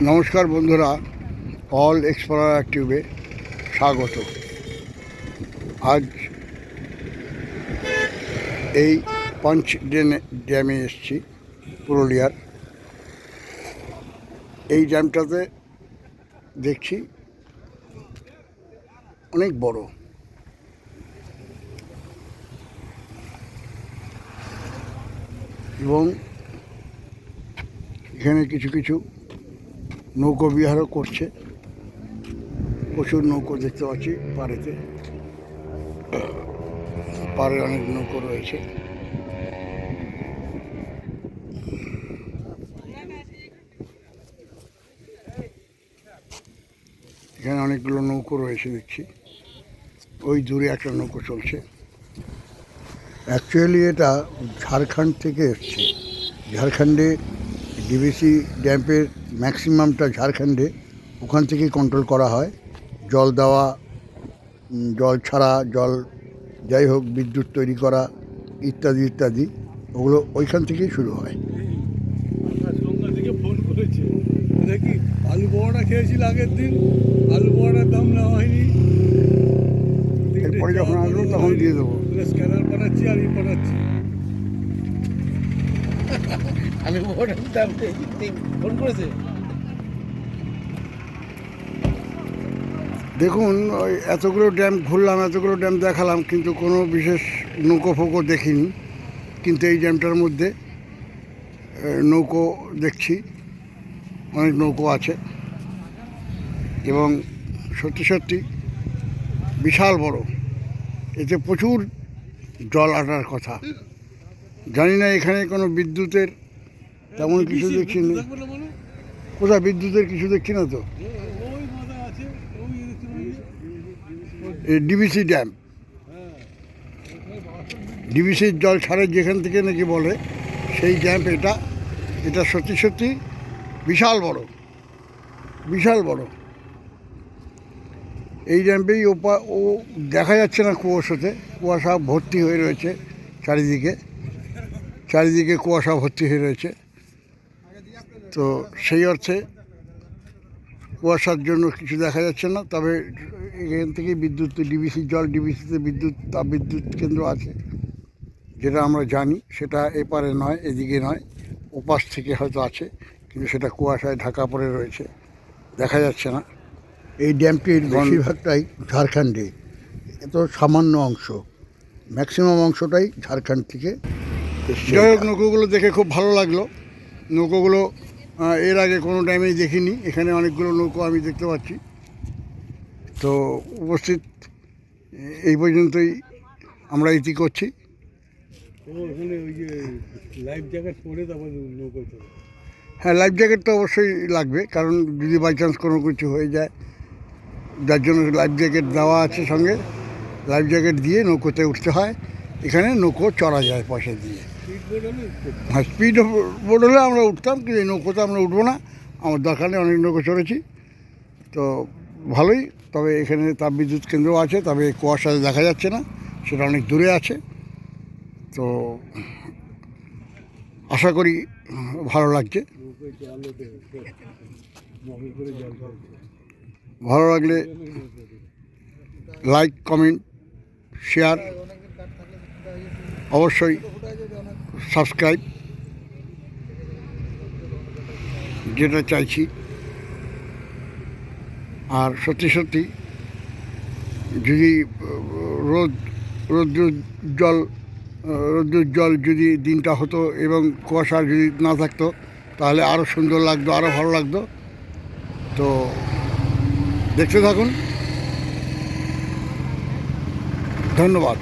নমস্কার বন্ধুরা, all explorer টিউবে স্বাগত। আজ এই পাঞ্চ ড্যামে এসেছি, পুরুলিয়ার। এই ড্যামটাতে দেখছি অনেক বড়, এবং এখানে কিছু কিছু নৌকো বিহারও করছে। প্রচুর নৌকো দেখতে পাচ্ছি পাড়েতে, পাড়ে অনেক নৌকো রয়েছে। এখানে অনেকগুলো নৌকো রয়েছে দেখছি। ওই দূরে একটা নৌকো চলছে। অ্যাকচুয়ালি এটা ঝাড়খণ্ড থেকে এসছে। ঝাড়খণ্ডে ডিভিসি ড্যাম্পের ম্যাক্সিমামটা ঝাড়খণ্ডে, ওখান থেকেই কন্ট্রোল করা হয়। জল দেওয়া, জল ছাড়া, জল যাই হোক, বিদ্যুৎ তৈরি করা ইত্যাদি ইত্যাদি, ওগুলো ওইখান থেকেই শুরু হয়। ফোন করেছে দেখি আলু বড়াটা খেয়েছিল আগের দিন, আলু বড়ার দাম নেওয়া হয়নি। এরপরে যখন আসবো তখন দিয়ে দেবো। স্ক্যানার পাঠাচ্ছি আর ই পাঠাচ্ছি। আলু বড়ার দাম ফোন করেছে। দেখুন, ওই এতগুলো ড্যাম ঘুরলাম, এতগুলো ড্যাম দেখালাম, কিন্তু কোনো বিশেষ নৌকো ফৌকো দেখিনি। কিন্তু এই ড্যামটার মধ্যে নৌকো দেখছি, অনেক নৌকো আছে, এবং সত্যি সত্যি বিশাল বড়। এতে প্রচুর জল আটার কথা। জানি না এখানে কোনো বিদ্যুতের তেমন কিছু দেখছি না। কোথায় বিদ্যুতের কিছু দেখছি না তো। ডিভিসি ড্যাম, ডিভিসির জল ছাড়ে যেখান থেকে নাকি বলে, সেই ড্যাম এটা। এটা সত্যি সত্যি বিশাল বড়, বিশাল বড়। এই ড্যাম্পেই ও দেখা যাচ্ছে না কুয়াশাতে, কুয়াশা ভর্তি হয়ে রয়েছে চারিদিকে, চারিদিকে কুয়াশা ভর্তি হয়ে রয়েছে। তো সেই অর্থে কুয়াশার জন্য কিছু দেখা যাচ্ছে না। তবে এখান থেকে বিদ্যুৎ, ডিভিসির জল, ডিভিসিতে বিদ্যুৎ, তাপবিদ্যুৎ কেন্দ্র আছে, যেটা আমরা জানি। সেটা এপারে নয়, এদিকে নয়, ওপাশ থেকে হয়তো আছে, কিন্তু সেটা কুয়াশায় ঢাকা পড়ে রয়েছে, দেখা যাচ্ছে না। এই ড্যামটির বেশিরভাগটাই ঝাড়খণ্ডে, এত সামান্য অংশ, ম্যাক্সিমাম অংশটাই ঝাড়খণ্ড থেকে। যাই হোক, নৌকোগুলো দেখে খুব ভালো লাগলো। নৌকোগুলো এর আগে কোনো ড্যামেই দেখিনি। এখানে অনেকগুলো নৌকো আমি দেখতে পাচ্ছি। তো উপস্থিত এই পর্যন্তই আমরা ইতি করছি। হ্যাঁ, লাইফ জ্যাকেট তো অবশ্যই লাগবে, কারণ যদি বাই চান্স কোনো কিছু হয়ে যায়, যার জন্য লাইফ জ্যাকেট দেওয়া আছে সঙ্গে। লাইফ জ্যাকেট দিয়ে নৌকোতে উঠতে হয়। এখানে নৌকো চড়া যায় পয়সা দিয়ে। হ্যাঁ, স্পিড বোট হলে আমরা উঠতাম, কিন্তু এই নৌকোতে আমরা উঠবো না। আমার দরকার নেই, অনেক নৌকো চড়েছি, তো ভালোই। তবে এখানে তাপবিদ্যুৎ কেন্দ্র আছে, তবে কুয়াশায় দেখা যাচ্ছে না, সেটা অনেক দূরে আছে। তো আশা করি ভালো লাগছে। ভালো লাগলে লাইক, কমেন্ট, শেয়ার, অবশ্যই সাবস্ক্রাইব, যেটা চাইছি। আর সত্যি সত্যি যদি রৌদ্র জল যদি দিনটা হতো এবং কুয়াশা যদি না থাকতো, তাহলে আরও সুন্দর লাগতো, আরও ভালো লাগতো। তো দেখতে থাকুন। ধন্যবাদ।